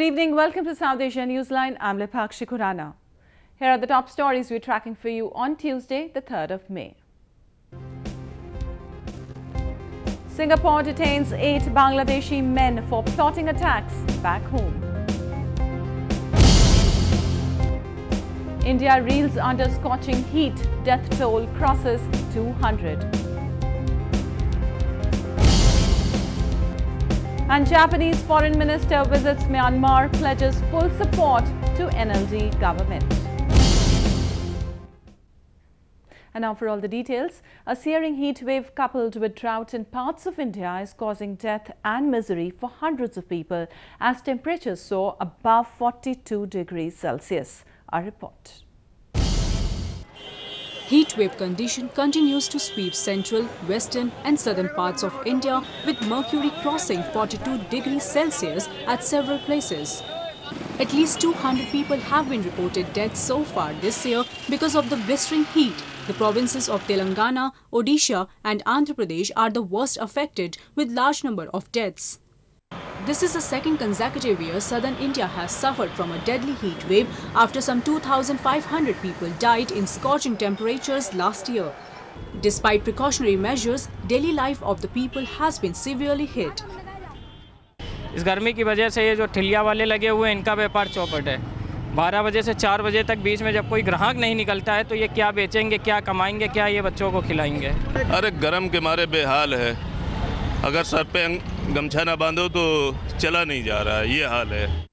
Good evening. Welcome to South Asia Newsline. I'm Lipakshi Khurana. Here are the top stories we're tracking for you on Tuesday, the 3rd of May. Singapore detains 8 Bangladeshi men for plotting attacks back home. India reels under scorching heat. Death toll crosses 200. And Japanese Foreign Minister visits Myanmar, pledges full support to NLD government. And now for all the details. A searing heat wave coupled with drought in parts of India is causing death and misery for hundreds of people as temperatures soar above 42 degrees Celsius. Our report. Heat wave condition continues to sweep central, western and southern parts of India, with mercury crossing 42 degrees Celsius at several places. At least 200 people have been reported dead so far this year because of the blistering heat. The provinces of Telangana, Odisha and Andhra Pradesh are the worst affected, with large number of deaths. This is the second consecutive year southern India has suffered from a deadly heat wave after some 2,500 people died in scorching temperatures last year. Despite precautionary measures, daily life of the people has been severely hit. इस गर्मी की वजह से ये जो ठिलिया वाले लगे हुए हैं, इनका व्यापार चौपट है। 12 बजे से 4 बजे तक बीच में जब कोई ग्राहक नहीं निकलता है तो ये क्या बेचेंगे, क्या कमाएंगे, क्या ये बच्चों को खिलाएंगे। अरे गर्म के मारे बेहाल है। अगर सर पे गमछा ना बांधो तो चला नहीं जा रहा है, ये हाल है।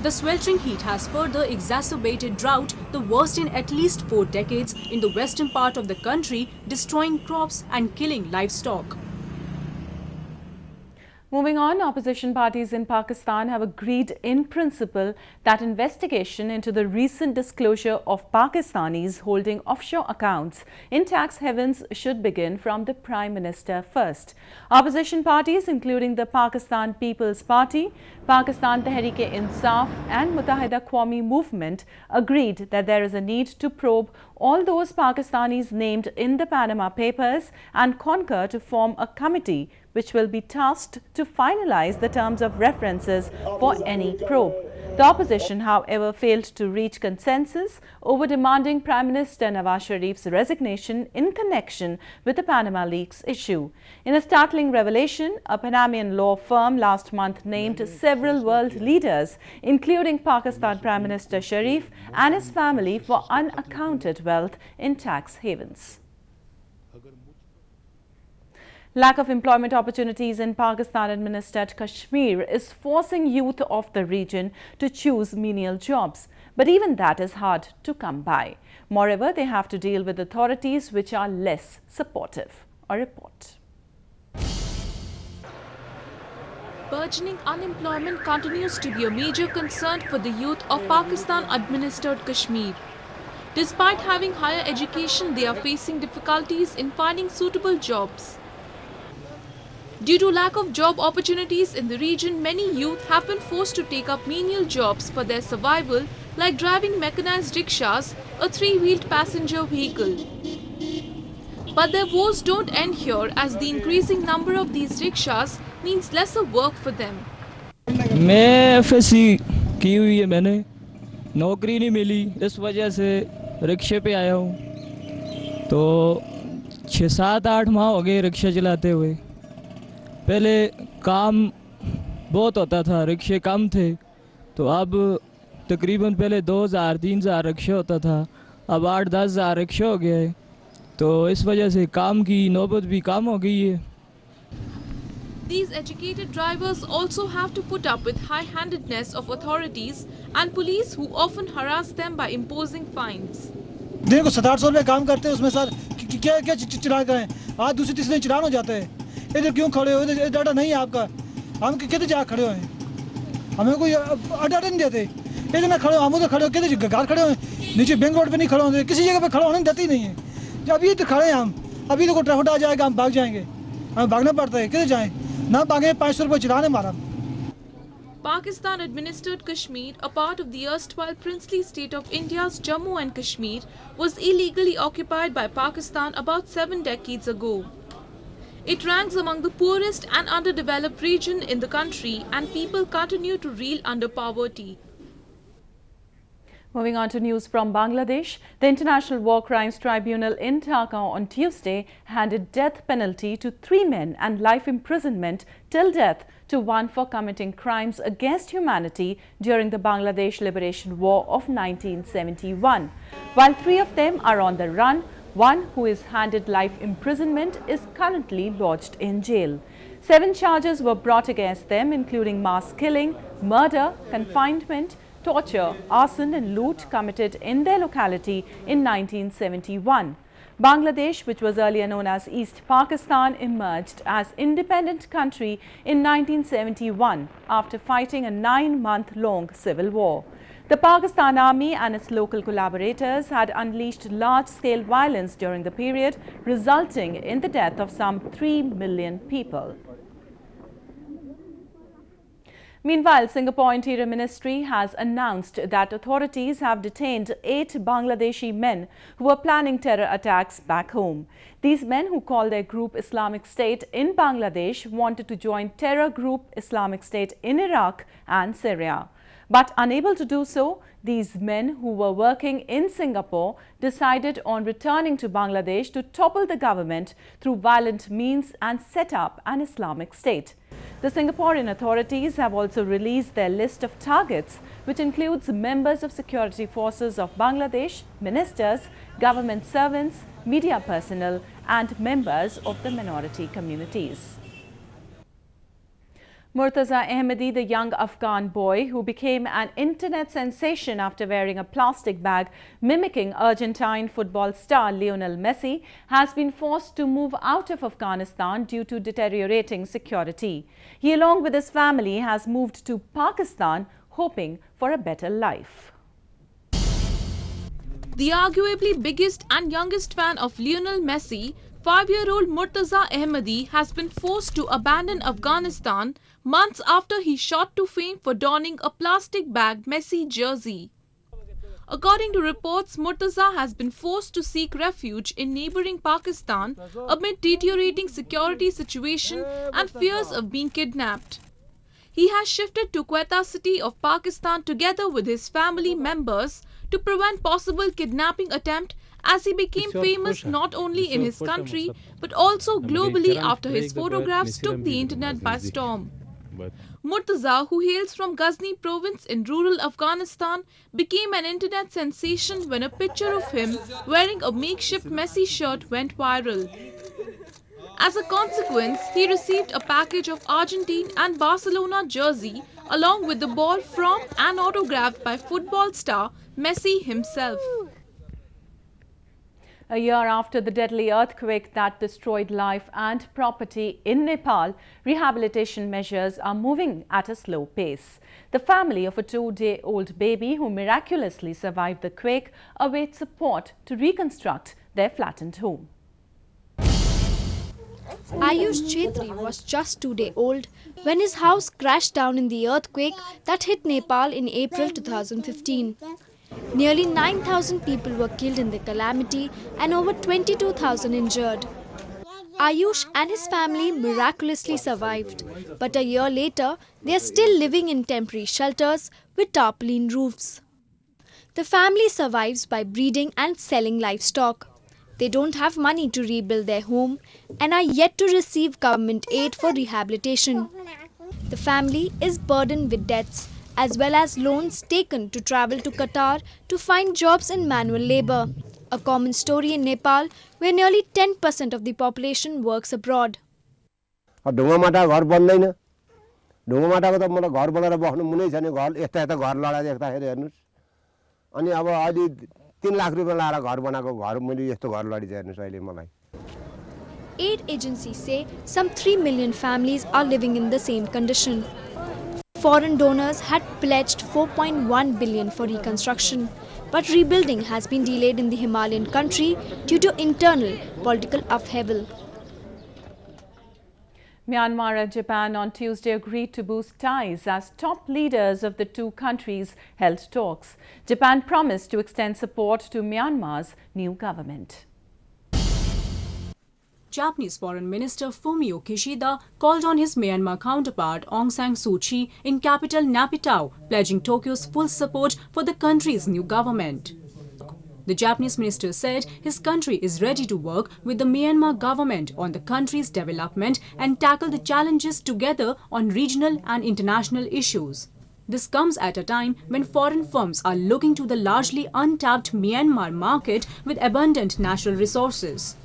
The sweltering heat has further exacerbated drought, the worst in at least 4 decades in the western part of the country, destroying crops and killing livestock. Moving on, opposition parties in Pakistan have agreed in principle that investigation into the recent disclosure of Pakistanis holding offshore accounts in tax havens should begin from the Prime Minister first. Opposition parties, including the Pakistan People's Party, Pakistan Tehreek-e-Insaf and Muttahida Qawmi Movement, agreed that there is a need to probe all those Pakistanis named in the Panama Papers and concur to form a committee which will be tasked to finalize the terms of references for any probe. The opposition, however, failed to reach consensus over demanding Prime Minister Nawaz Sharif's resignation in connection with the Panama Leaks issue. In a startling revelation, a Panamanian law firm last month named several world leaders, including Pakistan Prime Minister Sharif and his family, for unaccounted wealth in tax havens. Lack of employment opportunities in Pakistan-administered Kashmir is forcing youth of the region to choose menial jobs. But even that is hard to come by. Moreover, they have to deal with authorities which are less supportive. A report. Burgeoning unemployment continues to be a major concern for the youth of Pakistan-administered Kashmir. Despite having higher education, they are facing difficulties in finding suitable jobs. Due to lack of job opportunities in the region, many youth have been forced to take up menial jobs for their survival, like driving mechanized rickshaws, a 3-wheeled passenger vehicle. But their woes don't end here, as the increasing number of these rickshaws means lesser work for them. मैं FSC की हुई है, मैंने नौकरी नहीं मिली, इस वजह से रिक्शे पे आया हूँ। तो 6-7-8 माह हो गए रिक्शा चलाते हुए। पहले काम बहुत होता था, रिक्शे कम थे, तो अब तकरीबन पहले 2000-3000 रिक्शा होता था, अब 8-10 हज़ार रिक्शा हो गया है, तो इस वजह से काम की नौबत भी कम हो गई है। These educated drivers also have to put up with high-handedness of authorities and police, who often harass them by imposing fines. दिन को 700 रुपये काम करते हैं, उसमें सर क्या क्या चलान करें, आज दूसरे तीसरे दिन चलान हो जाता है। इधर क्यों खड़े हो, इधर डाटा नहीं है आपका, हम कितने जगह खड़े हुए हैं, हमें कोई डाटा नहीं देते। इधर ना खड़े हो, हम उधर खड़े हो, कितने घर खड़े हुए, नीचे बैंक रोड पे नहीं खड़े होते, किसी जगह पे खड़े होने देते ही नहीं है। जब अभी तो खड़े हैं हम, अभी तो कोई ट्रैफिक आ जाएगा, हम भाग जाएंगे, हमें भागना पड़ता है, किधर जाएँ, ना भागें, 500 रुपये चलाने मारा। Pakistan-administered Kashmir, a part of the erstwhile princely state of India's Jammu and Kashmir, was illegally occupied by Pakistan about 7 decades ago. It ranks among the poorest and underdeveloped region in the country, and people continue to reel under poverty. Moving on to news from Bangladesh, the International War Crimes Tribunal in Dhaka on Tuesday handed death penalty to 3 men and life imprisonment till death to one for committing crimes against humanity during the Bangladesh Liberation War of 1971. While 3 of them are on the run, one who is handed life imprisonment is currently lodged in jail. 7 charges were brought against them, including mass killing, murder, confinement, torture, arson and loot committed in their locality in 1971. Bangladesh, which was earlier known as East Pakistan, emerged as independent country in 1971 after fighting a 9-month-long civil war. The Pakistan Army and its local collaborators had unleashed large-scale violence during the period, resulting in the death of some 3 million people. Meanwhile, Singapore Interior Ministry has announced that authorities have detained 8 Bangladeshi men who were planning terror attacks back home. These men, who call their group Islamic State in Bangladesh, wanted to join terror group Islamic State in Iraq and Syria. But unable to do so, these men, who were working in Singapore, decided on returning to Bangladesh to topple the government through violent means and set up an Islamic State. The Singaporean authorities have also released their list of targets, which includes members of security forces of Bangladesh, ministers, government servants, media personnel and members of the minority communities. Murtaza Ahmadi, the young Afghan boy who became an internet sensation after wearing a plastic bag mimicking Argentine football star Lionel Messi, has been forced to move out of Afghanistan due to deteriorating security. He, along with his family, has moved to Pakistan, hoping for a better life. The arguably biggest and youngest fan of Lionel Messi, 5-year-old Murtaza Ahmadi, has been forced to abandon Afghanistan months after he shot to fame for donning a plastic-bagged Messi jersey. According to reports, Murtaza has been forced to seek refuge in neighbouring Pakistan amid deteriorating security situation and fears of being kidnapped. He has shifted to Quetta city of Pakistan together with his family members to prevent possible kidnapping attempt, as he became famous not only in his country but also globally after his photographs took the internet by storm. Murtaza, who hails from Ghazni province in rural Afghanistan, became an internet sensation when a picture of him wearing a makeshift Messi shirt went viral. As a consequence, he received a package of Argentine and Barcelona jersey along with the ball from and autographed by football star Messi himself. A year after the deadly earthquake that destroyed life and property in Nepal, rehabilitation measures are moving at a slow pace. The family of a 2-day-old baby who miraculously survived the quake awaits support to reconstruct their flattened home. Ayush Chetri was just 2 days old when his house crashed down in the earthquake that hit Nepal in April 2015. Nearly 9,000 people were killed in the calamity and over 22,000 injured. Ayush and his family miraculously survived, but a year later, they are still living in temporary shelters with tarpaulin roofs. The family survives by breeding and selling livestock. They don't have money to rebuild their home and are yet to receive government aid for rehabilitation. The family is burdened with debts, as well as loans taken to travel to Qatar to find jobs in manual labor, a common story in Nepal where nearly 10% of the population works abroad. Aid agencies say some 3 million families are living in the same condition. Foreign donors had pledged 4.1 billion for reconstruction, but rebuilding has been delayed in the Himalayan country due to internal political upheaval. Myanmar and Japan on Tuesday agreed to boost ties as top leaders of the two countries held talks. Japan promised to extend support to Myanmar's new government. Japanese Foreign Minister Fumio Kishida called on his Myanmar counterpart Aung San Suu Kyi in capital Naypyidaw, pledging Tokyo's full support for the country's new government. The Japanese minister said his country is ready to work with the Myanmar government on the country's development and tackle the challenges together on regional and international issues. This comes at a time when foreign firms are looking to the largely untapped Myanmar market with abundant natural resources.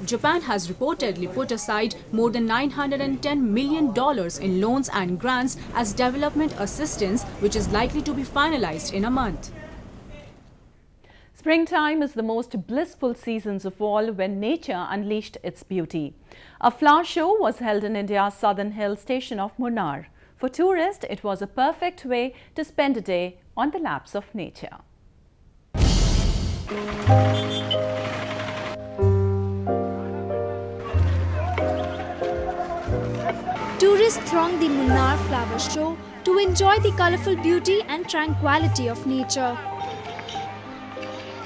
Japan has reportedly put aside more than $910 million in loans and grants as development assistance, which is likely to be finalized in a month. Springtime is the most blissful seasons of all when nature unleashed its beauty. A flower show was held in India's southern hill station of Munnar. For tourists, it was a perfect way to spend a day on the laps of nature. Tourists throng the Munnar flower show to enjoy the colourful beauty and tranquility of nature.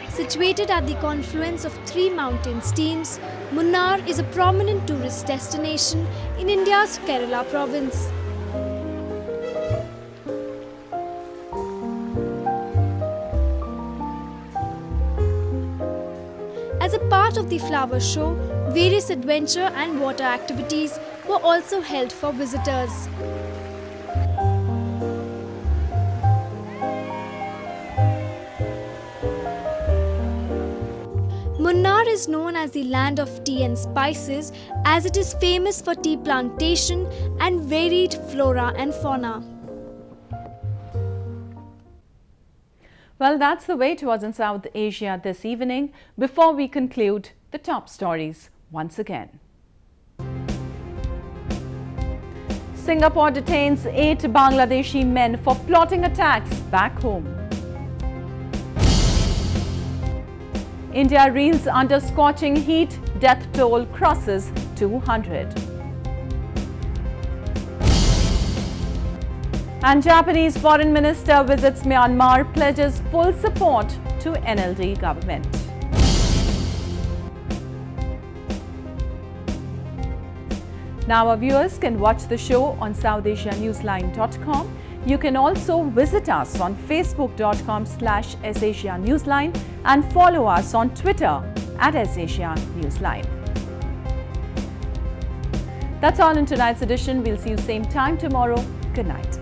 Situated at the confluence of three mountain streams, Munnar is a prominent tourist destination in India's Kerala province. As a part of the flower show, various adventure and water activities were also held for visitors. Munnar is known as the land of tea and spices as it is famous for tea plantation and varied flora and fauna. Well, that's the way towards in South Asia this evening. Before we conclude, the top stories once again. Singapore detains 8 Bangladeshi men for plotting attacks back home. India reels under scorching heat, death toll crosses 200. And Japanese Foreign Minister visits Myanmar, pledges full support to NLD government. Now our viewers can watch the show on SouthAsiaNewsline.com. You can also visit us on Facebook.com/SAsiaNewsline and follow us on Twitter @SAsiaNewsline. That's all in tonight's edition. We'll see you same time tomorrow. Good night.